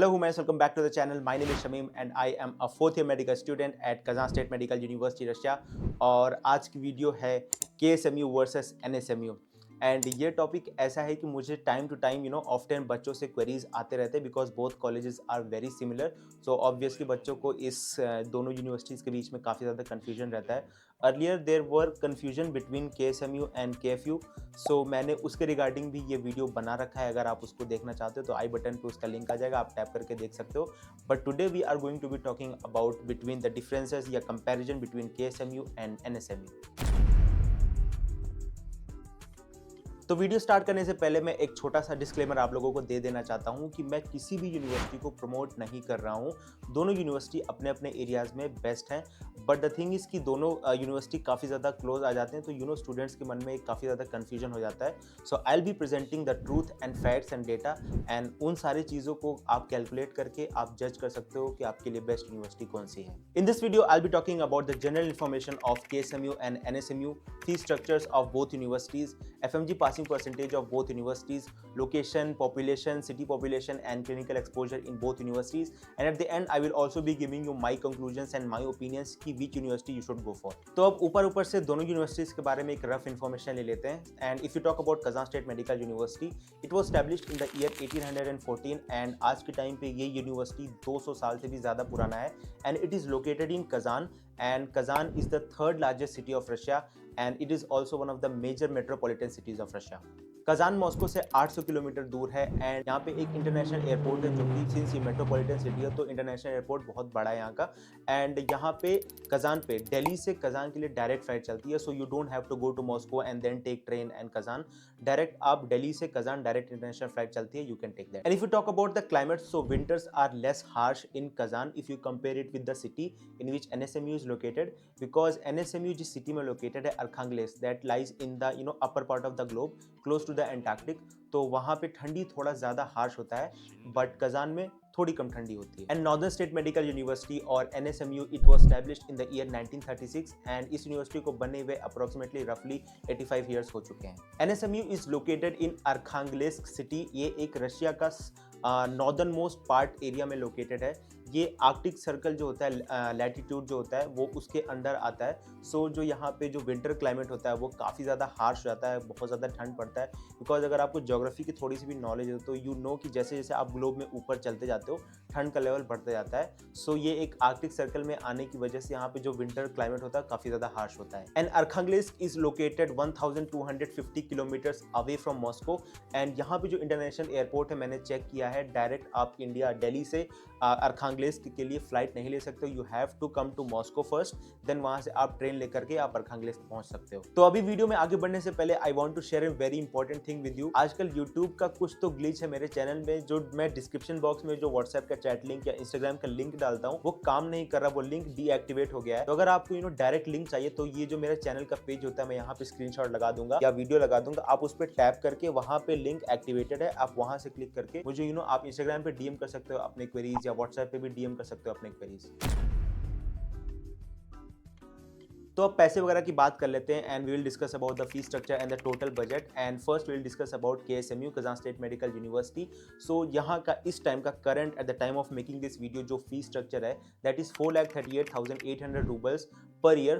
Hello humans, welcome back to the channel. My name is Shamim and I am a fourth year medical student at Kazan State Medical University, Russia. और आज की video है KSMU versus NSMU and ये topic ऐसा है कि मुझे time to time often बच्चों से क्वेरीज आते रहते हैं because both colleges are very similar. So obviously बच्चों को इस दोनों यूनिवर्सिटीज़ के बीच में काफ़ी ज़्यादा कन्फ्यूजन रहता है. Earlier there were confusion between KSMU and KFU. सो मैंने उसके रिगार्डिंग भी ये वीडियो बना रखा है. अगर आप उसको देखना चाहते हो तो आई बटन पे उसका लिंक आ जाएगा, आप टैप करके देख सकते हो. But today we are going to be talking about between the differences या comparison between KSMU and NSMU. तो वीडियो स्टार्ट करने से पहले मैं एक छोटा सा डिस्क्लेमर आप लोगों को दे देना चाहता हूं कि मैं किसी भी यूनिवर्सिटी को प्रमोट नहीं कर रहा हूं. दोनों यूनिवर्सिटी अपने अपने एरियाज़ में बेस्ट हैं. बट द थिंग इज़ कि दोनों यूनिवर्सिटी काफ़ी ज़्यादा क्लोज आ जाते हैं तो स्टूडेंट्स के मन में एक काफ़ी ज़्यादा कन्फ्यूजन हो जाता है. So I will be presenting the truth and facts and data एंड उन सारी चीज़ों को आप कैलकुलेट करके आप जज कर सकते हो कि आपके लिए बेस्ट यूनिवर्सिटी कौन सी है. In this video I will B talking about the general information of KSMU and NSMU, fee structures of both universities, FMG passing percentage of both universities, location, population, city population and clinical exposure in both universities, and at the end I will also be giving you my conclusions and my opinions कि which university you should go for. तो अब ऊपर से दोनों universities के बारे में एक रफ इन्फॉर्मेशन ले लेते हैं. And if you talk about Kazan state medical university, it was established in the year 1814 and आज के टाइम पे ये यूनिवर्सिटी 200 साल से भी ज़्यादा पुराना है. And it is located in Kazan and Kazan is the third largest city of Russia and it is also one of the major metropolitan cities of Russia. Kazan Moscow से 800 kilometre दूर है and यहाँ पे एक international airport है जो कि since ये मेट्रोपॉलिटन सिटी है तो इंटरनेशनल एयरपोर्ट बहुत बड़ा है यहाँ का. एंड यहाँ पे कजान पे दिल्ली से कजान के लिए डायरेक्ट फ्लाइट चलती है. So you don't have to go to Moscow and then take train and Kazan. Direct आप दिल्ली से कजान डायरेक्ट इंटरनेशनल फ्लाइट चलती है, you can take that. And if you talk about the climate, so winters are less harsh in Kazan if you compare it with the city in which NSMU is located because NSMU जिस सिटी में located है Arkhangelsk that lies in the upper part of the globe close to the Antarctic, तो वहाँ पे ठंडी थोड़ा ज़्यादा हार्श होता है बट कजान में थोड़ी कम ठंडी होती है. And northern state medical university और NSMU it was established in the year 1936 and इस यूनिवर्सिटी को बने हुए अप्रोक्सीमेटली रफली 85 ईयर्स हो चुके हैं. NSMU is located in Arkhangelsk city. ये एक रशिया का नॉर्दर्न मोस्ट पार्ट एरिया में लोकेटेड है. ये आर्कटिक सर्कल जो होता है, लैटिट्यूड जो होता है वो उसके अंडर आता है. सो जो यहाँ पे जो विंटर क्लाइमेट होता है वो काफ़ी ज़्यादा हार्श रहता है, बहुत ज़्यादा ठंड पड़ता है. बिकॉज अगर आपको ज्योग्राफी की थोड़ी सी भी नॉलेज है तो यू नो कि जैसे जैसे आप ग्लोब में ऊपर चलते जाते हो ठंड का लेवल बढ़ता जाता है. सो ये एक आर्कटिक सर्कल में आने की वजह से यहाँ पे जो विंटर क्लाइमेट होता है काफ़ी ज़्यादा हार्श होता है. And Arkhangelsk is located 1250 kilometres away from Moscow. And यहाँ पे जो इंटरनेशनल एयरपोर्ट है मैंने चेक किया है, डायरेक्ट आप इंडिया दिल्ली से अरखांगलेस्क के लिए फ्लाइट नहीं ले सकते. You have to come to Moscow first, then वहां से आप ट्रेन लेकर के आप अरखांगलेस्क पहुंच सकते हो. तो अभी वीडियो में आगे बढ़ने से पहले I want to share a very important thing with you. आजकल यूट्यूब का कुछ तो ग्लिच है मेरे चैनल में. जो मैं डिस्क्रिप्शन बॉक्स में जो व्हाट्सएप का चैट लिंक या इंस्टाग्राम का लिंक डालता हूँ वो काम नहीं कर रहा, वो लिंक डीएक्टिवेट हो गया है. तो अगर आपको डायरेक्ट लिंक चाहिए तो ये जो मेरा चैनल का पेज होता है मैं यहाँ पे स्क्रीनशॉट लगा दूंगा या वीडियो लगा दूंगा, आप उस पर टैप करके वहां पे लिंक एक्टिवेटेड है, आप वहां से क्लिक करके मुझे आप इंस्टाग्राम पे डीएम कर सकते हो अपने क्वेरीज या व्हाट्सएप पे भी डीएम कर सकते हो अपने क्वेरीज. तो अब पैसे वगैरह की बात कर लेते हैं and we will discuss about the fee structure and the total budget. And first we will discuss about KSMU Kazan state medical university. So यहाँ का इस टाइम का current at the time of making this video जो fee structure है that is 4,38,800 roubles per year.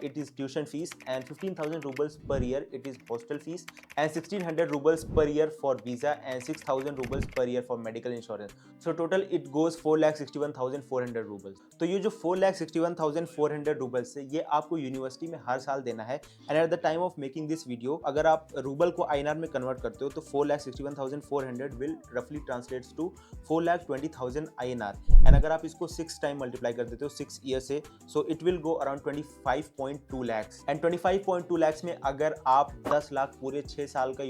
It is tuition fees and 15,000 rubles per year it is hostel fees and 1,600 rubles per year for visa and 6,000 rubles per year for medical insurance. So total it goes 4,61,400 rubles. तो ये जो 4,61,400 rubles है ये आपको university में हर साल देना है. And eight the time of making this video अगर आप रूबल को INR में कन्वर्ट करते हो तो 4,61,400 विल रफली ट्रांसलेट्स टू 4,20,000 INR. एंड अगर आप इसको 6 टाइम मल्टीप्लाई कर देते हो 6 ईयर से, so it will go around 25.2 lakhs. And 25.2 lakhs में अगर आप 10 लाख पूरे 6 साल का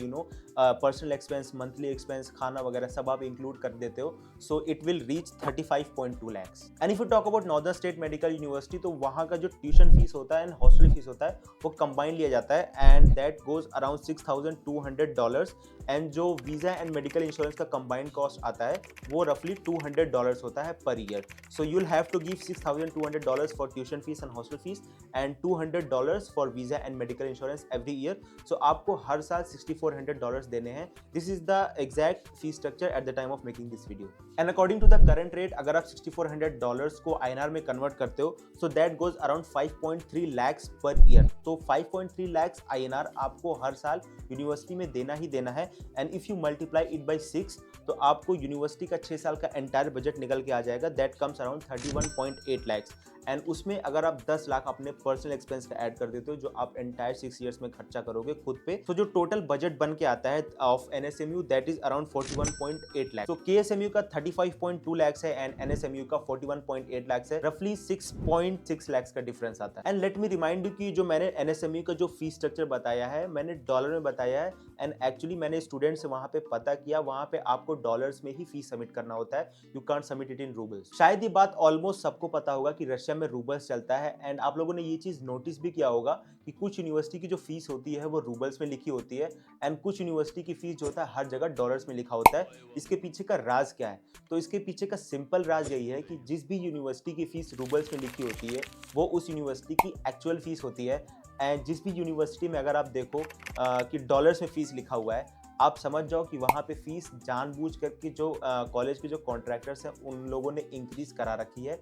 पर्सनल एक्सपेंस, मंथली एक्सपेंस, खाना वगैरह सब आप इंक्लूड कर देते हो, so it will reach 35.2 lakhs. And if you talk about northern state medical university तो वहाँ का जो ट्यूशन फीस होता होता है एंड हॉस्टल फीस होता है वो कंबाइन लिया जाता है and that goes around $6,200 and जो वीज़ा एंड मेडिकल इंश्योरेंस का कंबाइंड कॉस्ट आता है वो रफली $200 होता है per year. So you'll have to give $6,200 for tuition fees and hostel fees and $200 for visa and medical insurance every year. So आपको हर साल $6,400 देने हैं. This is the exact fee structure at the time of making this video. And according to the current rate, अगर आप $6,400 को INR में convert करते हो, so that goes around 5.3 lakhs per year. तो 5.3 lakhs INR आपको हर साल यूनिवर्सिटी में देना ही देना है. And if you multiply it by 6, तो आपको यूनिवर्सिटी का 6 साल का एंटायर बजट निकल के आ जाएगा. That comes around 31.8 lakhs. And उसमें अगर आप 10 लाख अपने पर्सनल एक्सपेंस का ऐड कर देते हो जो आप एंटायर 6 इयर्स में खर्चा करोगे खुद पे, तो जो टोटल बजट बन के आता है of NSMU that is around 41.8 lakh. तो KSMU का 35.2 लाख है एंड NSMU का 41.8 लाख है. रफली 6.6 लाख का डिफरेंस आता है. And let me remind you कि जो मैंने NSMU का जो फीस स्ट्रक्चर बताया है मैंने डॉलर में बताया है एंड एक्चुअली मैंने स्टूडेंट से वहां पे पता किया, वहां पे आपको डॉलर्स में ही फीस सबमिट करना होता है. You can't submit it in roubles. शायद ये बात ऑलमोस्ट सबको पता होगा कि रशिया में रूबल्स चलता है एंड आप लोगों ने ये चीज नोटिस भी किया होगा कि कुछ यूनिवर्सिटी की जो फीस होती है वो रूबल्स में लिखी होती है एंड कुछ यूनिवर्सिटी की फीस जो होता है हर जगह डॉलर्स में लिखा होता है. इसके पीछे का राज क्या है? तो इसके पीछे का सिंपल राज यही है कि जिस भी यूनिवर्सिटी की फीस रूबल्स में लिखी होती है वो उस यूनिवर्सिटी की एक्चुअल फीस होती है. एंड जिस भी यूनिवर्सिटी में अगर आप देखो कि डॉलर्स में फीस लिखा हुआ है, आप समझ जाओ कि वहाँ पे फीस जानबूझ करके जो कॉलेज के जो कॉन्ट्रैक्टर्स हैं उन लोगों ने इंक्रीज करा रखी है.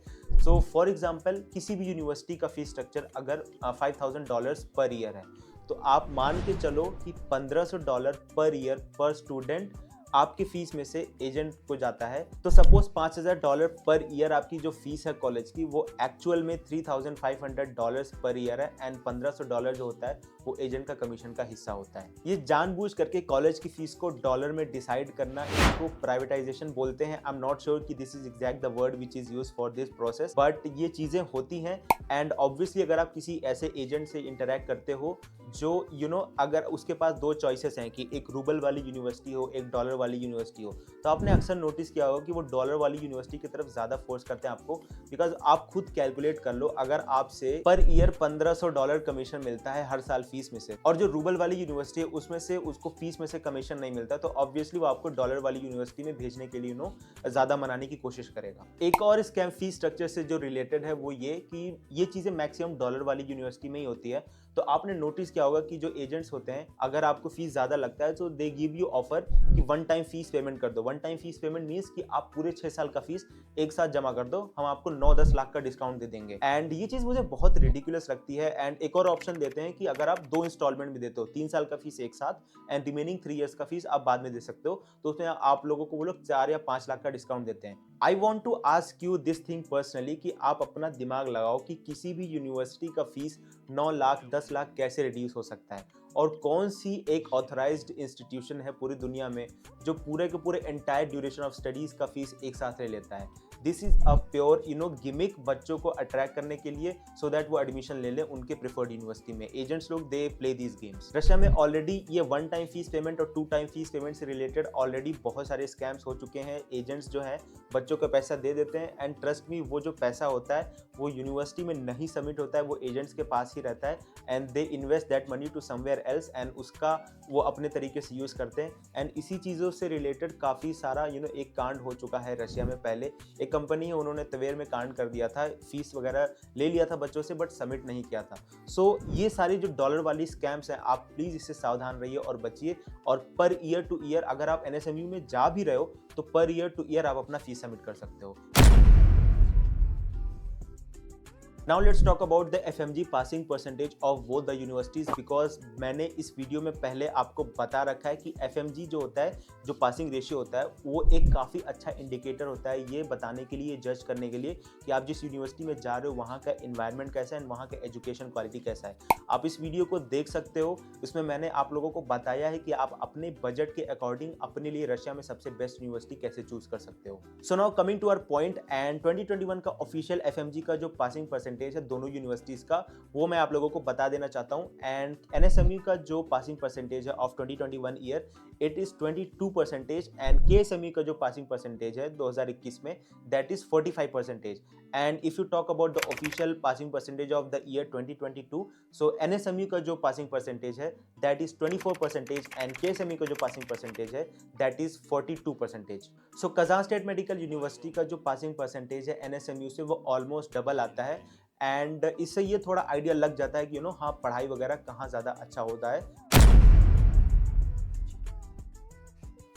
सो फॉर एग्जांपल किसी भी यूनिवर्सिटी का फीस स्ट्रक्चर अगर $5,000 पर ईयर है तो आप मान के चलो कि $1,500 पर ईयर पर स्टूडेंट आपकी फीस में से एजेंट को जाता है. तो सपोज $5,000 पर ईयर आपकी जो फीस है कॉलेज की वो एक्चुअल में $3,500 पर ईयर है एंड $1,500 जो होता है वो एजेंट का कमीशन का हिस्सा होता है. ये जानबूझ करके कॉलेज की फीस को डॉलर में डिसाइड करना, इसको प्राइवेटाइजेशन बोलते हैं. आई एम नॉट श्योर कि this is exact the word which is used for this process, but ये चीजें होती हैं. एंड ऑब्वियसली अगर आप किसी ऐसे एजेंट से इंटरेक्ट करते हो जो अगर उसके पास दो चॉइसेस हैं कि एक रूबल वाली यूनिवर्सिटी हो एक डॉलर वाली यूनिवर्सिटी हो, तो आपने अक्सर नोटिस किया होगा कि वो डॉलर वाली यूनिवर्सिटी की तरफ ज्यादा फोर्स करते हैं आपको. बिकॉज आप खुद कैलकुलेट कर लो, अगर आपसे पर ईयर $1,500 कमीशन मिलता है हर साल फीस में से और जो रूबल वाली यूनिवर्सिटी है उसमें से उसको फीस में से कमीशन नहीं मिलता, तो ऑब्वियसली वो आपको डॉलर वाली यूनिवर्सिटी में भेजने के लिए ज्यादा मनाने की कोशिश करेगा. एक और स्कैम फीस स्ट्रक्चर से जो रिलेटेड है वो ये कि ये चीजें मैक्सिमम डॉलर वाली यूनिवर्सिटी में ही होती है. तो आपने नोटिस किया होगा कि जो एजेंट्स होते हैं अगर आपको फीस ज्यादा लगता है तो दे गिव यू ऑफर कि वन टाइम फीस पेमेंट कर दो. One time fees payment means कि आप पूरे 6 साल का फीस एक साथ जमा कर दो, हम आपको 9-10 लाख का डिस्काउंट दे देंगे. एंड ये चीज मुझे बहुत रिडिकुलस लगती है. एंड एक और ऑप्शन देते हैं कि अगर आप 2 इंस्टॉलमेंट में देते हो, 3 साल का फीस एक साथ एंड रिमेनिंग 3 इयर्स का फीस आप बाद में दे सकते हो, तो उसमें आप लोगों को वो लोग 4 या 5 लाख का डिस्काउंट देते हैं. I want to ask you this thing personally कि आप अपना दिमाग लगाओ कि किसी भी यूनिवर्सिटी का फीस 9 लाख 10 लाख कैसे रिड्यूस हो सकता है और कौन सी एक ऑथराइज्ड इंस्टीट्यूशन है पूरी दुनिया में जो पूरे के पूरे एंटायर ड्यूरेशन ऑफ स्टडीज का फीस एक साथ ले लेता है. This is a pure gimmick बच्चों को अट्रैक्ट करने के लिए सो दैट वो एडमिशन ले लें उनके प्रेफर्ड यूनिवर्सिटी में. एजेंट्स लोग they play these games. Russia में ऑलरेडी ये 1 टाइम फीस पेमेंट और 2 टाइम फीस पेमेंट से रिलेटेड ऑलरेडी बहुत सारे स्कैम्स हो चुके हैं. एजेंट्स जो है बच्चों को पैसा दे देते हैं एंड ट्रस्ट मी वो जो पैसा होता है वो यूनिवर्सिटी में नहीं सबमिट होता है, वो एजेंट्स के पास ही रहता है and they invest that money to somewhere else and उसका वो अपने तरीके से यूज करते हैं. एंड इसी चीज़ों से रिलेटेड काफ़ी सारा एक कांड हो चुका है रशिया में. पहले एक कंपनी है उन्होंने तवेर में कांड कर दिया था, फीस वगैरह ले लिया था बच्चों से बट सबमिट नहीं किया था. सो ये सारी जो डॉलर वाली स्कैम्स हैं आप प्लीज़ इससे सावधान रहिए और बचिए. और पर ईयर टू ईयर अगर आप NSMU में जा भी रहे हो तो पर ईयर टू ईयर आप अपना फीस सबमिट कर सकते हो. Now let's talk about the FMG passing percentage of both the universities because मैंने इस वीडियो में पहले आपको बता रखा है कि FMG जो होता है, जो पासिंग रेशियो होता है, वो एक काफ़ी अच्छा इंडिकेटर होता है ये बताने के लिए, जज करने के लिए कि आप जिस यूनिवर्सिटी में जा रहे हो वहाँ का इन्वायरमेंट कैसा है, वहाँ का एजुकेशन क्वालिटी कैसा है. आप इस वीडियो को देख सकते हो, इसमें मैंने आप लोगों को बताया है कि आप अपने बजट के अकॉर्डिंग अपने लिए रशिया में सबसे बेस्ट यूनिवर्सिटी कैसे चूज कर सकते हो. So now coming to our point and 2021 का ऑफिशियल FMG का जो पासिंग परसेंटेज है दोनों यूनिवर्सिटीज का वो मैं आप लोगों को बता देना चाहता हूं. एंड NSMU का जो पासिंग परसेंटेज है of 2021 year it is 22% and KSMU का जो पासिंग परसेंटेज है 2021 में that is 45%. And if you talk about the official passing percentage of the year 2022, so NSMU का जो पासिंग परसेंटेज है दैट इज 24% एंड KSMU का जो पासिंग परसेंटेज है that is 42%. So Kazan state medical university का जो passing percentage है NSMU से वो ऑलमोस्ट डबल आता है. एंड इससे ये थोड़ा आइडिया लग जाता है कि हाँ पढ़ाई वगैरह कहाँ ज़्यादा अच्छा होता है.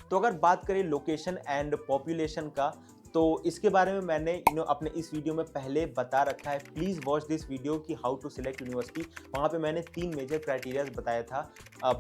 तो अगर बात करें लोकेशन एंड पॉपुलेशन का, तो इसके बारे में मैंने अपने इस वीडियो में पहले बता रखा है. प्लीज़ वॉच दिस वीडियो कि हाउ टू सिलेक्ट यूनिवर्सिटी. वहाँ पे मैंने 3 मेजर क्राइटेरियाज बताया था,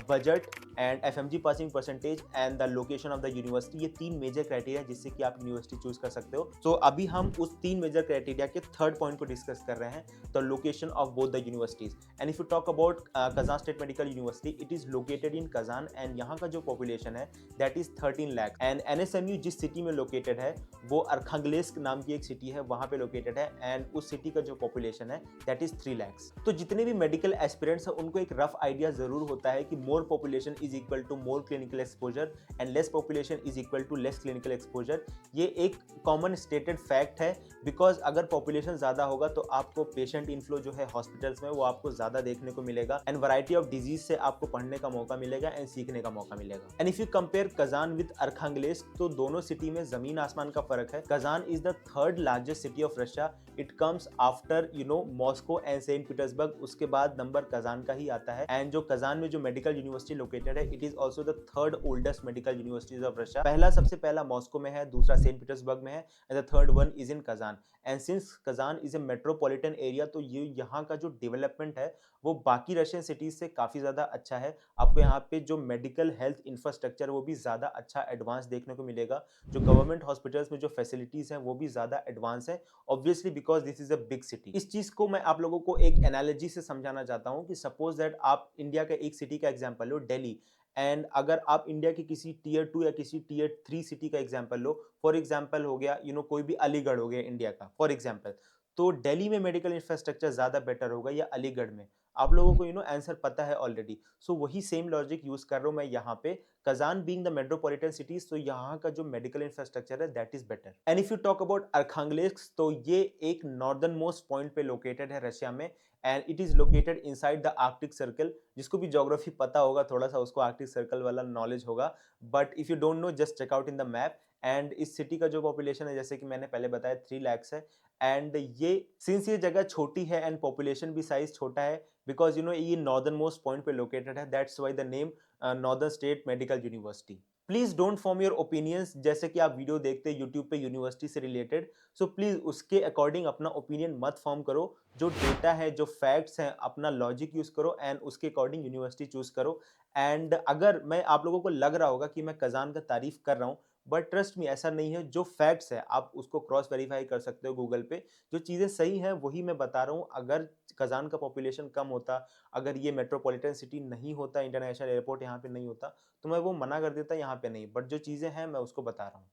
budget and FMG passing percentage and the location of the university. ये 3 मेजर क्राइटेरिया जिससे कि आप यूनिवर्सिटी चूज कर सकते हो. तो अभी हम उस 3 मेजर क्राइटेरिया के थर्ड पॉइंट को डिस्कस कर रहे हैं, the location of both the universities. And if you talk about Kazan state medical university, it is located in Kazan and यहाँ का जो पॉपुलेशन है that is 13 lakh. And NSMU जिस सिटी में लोकेटेड है वो अरखांगलेस्क नाम की एक सिटी है, वहाँ पे लोकेटेड है. एंड उस सिटी का जो पॉपुलेशन है दैट इज 3 lakhs. तो जितने भी मेडिकल एस्पिरेंट्स हैं उनको एक रफ आइडिया जरूर होता है कि more population is equal to more clinical exposure and less population is equal to less clinical exposure. ये एक कॉमन स्टेटेड फैक्ट है, बिकॉज अगर पॉपुलेशन ज्यादा होगा तो आपको पेशेंट इनफ्लो जो है हॉस्पिटल्स में वो आपको ज्यादा देखने को मिलेगा एंड वैरायटी ऑफ डिजीज से आपको पढ़ने का मौका मिलेगा एंड सीखने का मौका मिलेगा. And if you compare Kazan with Arkhangelsk, तो दोनों सिटी में जमीन आसमान का फर्क है. Kazan is the third largest city of Russia. It comes after Moscow and Saint Petersburg. उसके बाद नंबर कजान का ही आता है. एंड जो कजान में जो मेडिकल यूनिवर्सिटी लोकेटेड है, it is also the third oldest medical universities of Russia. सबसे पहला मॉस्को में है, दूसरा सेंट पीटर्सबर्ग में है and the third one is in Kazan. And since Kazan is a metropolitan area, तो ये यहाँ का जो डेवलपमेंट है वो बाकी रशियन सिटीज से काफी ज्यादा अच्छा है. आपको यहाँ पे जो मेडिकल हेल्थ इंफ्रास्ट्रक्चर वो भी ज्यादा अच्छा एडवांस देखने को मिलेगा. जो गवर्नमेंट हॉस्पिटल्स में जो फैसिलिटीज हैं वो भी ज्यादा एडवांस है, obviously because this is a big city. इस चीज को मैं आप लोगों को एक एनालॉजी से समझाना चाहता हूँ कि सपोज दैट आप इंडिया के एक सिटी का एग्जांपल लो, दिल्ली. एंड अगर आप इंडिया की किसी टीयर 2 या किसी टीयर 3 सिटी का एग्जांपल लो, फॉर एग्जांपल हो गया कोई भी अलीगढ़ हो गया इंडिया का फॉर एग्जांपल, तो दिल्ली में मेडिकल इंफ्रास्ट्रक्चर ज्यादा बेटर होगा या अलीगढ़ में? आप लोगों को आंसर पता है ऑलरेडी. सो वही सेम लॉजिक यूज कर रहा हूं मैं यहाँ पे. Kazan being the metropolitan cities, तो यहाँ का जो मेडिकल इंफ्रास्ट्रक्चर है that is better. And if you talk about Arkhangelsk, तो ये एक नॉर्दर्न मोस्ट पॉइंट पे लोकेटेड है रशिया में. And it is located inside the Arctic circle. जिसको भी ज्योग्राफी पता होगा थोड़ा सा, उसको आर्कटिक सर्कल वाला नॉलेज होगा. But if you don't know, just check out in the map. And इस सिटी का जो पॉपुलेशन है, जैसे कि मैंने पहले बताया, 3 lakhs है. एंड ये सिंस ये जगह छोटी है एंड पॉपुलेशन भी साइज छोटा है, बिकॉज ये नॉर्दर्न मोस्ट पॉइंट पे लोकेटेड है, that's why the name northern state medical university. Please don't form your opinions. जैसे कि आप वीडियो देखते हैं यूट्यूब पे यूनिवर्सिटी से रिलेटेड, सो प्लीज उसके अकॉर्डिंग अपना ओपिनियन मत फॉर्म करो. जो डेटा है, जो फैक्ट्स हैं, अपना लॉजिक यूज करो एंड उसके अकॉर्डिंग यूनिवर्सिटी चूज करो. एंड अगर मैं आप लोगों को लग रहा होगा कि मैं कजान का तारीफ कर रहा हूँ, बट ट्रस्ट मी ऐसा नहीं है. जो फैक्ट्स है आप उसको क्रॉस वेरीफाई कर सकते हो गूगल पे. जो चीज़ें सही हैं वही मैं बता रहा हूँ. अगर कजान का पॉपुलेशन कम होता, अगर ये मेट्रोपॉलिटन सिटी नहीं होता, इंटरनेशनल एयरपोर्ट यहाँ पे नहीं होता, तो मैं वो मना कर देता यहाँ पे नहीं. बट जो चीज़ें हैं मैं उसको बता रहा हूँ.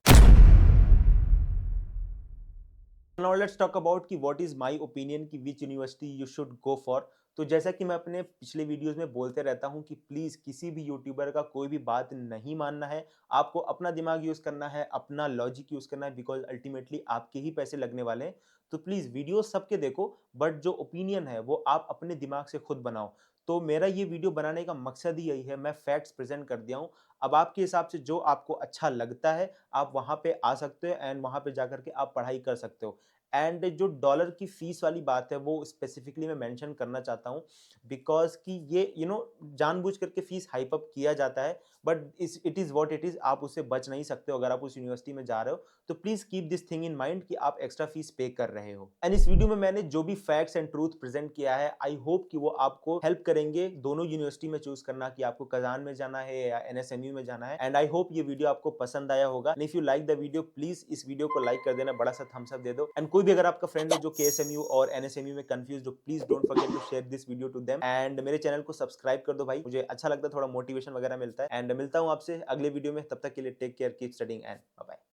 नाउ लेट्स टॉक अबाउट कि व्हाट इज माय ओपिनियन कि which university you should go for. तो जैसा कि मैं अपने पिछले वीडियोस में बोलते रहता हूं कि प्लीज किसी भी यूट्यूबर का कोई भी बात नहीं मानना है. आपको अपना दिमाग यूज करना है, अपना लॉजिक यूज करना है, बिकॉज अल्टीमेटली आपके ही पैसे लगने वाले हैं. तो प्लीज वीडियो सबके देखो, बट जो ओपिनियन है वो आप अपने दिमाग से खुद बनाओ. तो मेरा ये वीडियो बनाने का मकसद ही यही है. मैं फैक्ट्स प्रेजेंट कर दिया हूँ. अब आपके हिसाब से जो आपको अच्छा लगता है आप वहां पे आ सकते हो एंड वहां पे जाकर के आप पढ़ाई कर सकते हो. एंड जो डॉलर की फीस वाली बात है वो स्पेसिफिकली मैं मेंशन करना चाहता हूँ, बिकॉज कि ये जानबूझ करके फीस हाइप अप किया जाता है, but it is what it is. आप उससे बच नहीं सकते हो. अगर आप उस यूनिवर्सिटी में जा रहे हो तो please keep this thing in mind कि आप एक्स्ट्रा फीस पे कर रहे हो. एंड इस वीडियो में मैंने जो भी फैक्ट्स एंड ट्रूथ प्रेजेंट किया है, आई होप कि वो आपको हेल्प करेंगे दोनों यूनिवर्सिटी में चूज करना कि आपको कजान में जाना है या NSMU में जाना है. एंड आई होप ये वीडियो आपको पसंद आया होगा. If you like the video, please इस वीडियो को लाइक कर देना, बड़ा सा थम्स अप दे दो. एंड कोई भी अगर आपका फ्रेंड है जो KSMU और NSMU में कंफ्यूज हो, please don't forget to share this video to them. And मेरे चैनल को सब्सक्राइब कर दो भाई, मुझे अच्छा लगता है, थोड़ा मोटिवेशन वगैरह मिलता है. एंड मिलता हूँ आपसे अगले वीडियो में. तब तक के लिए take care, keep studying and bye bye.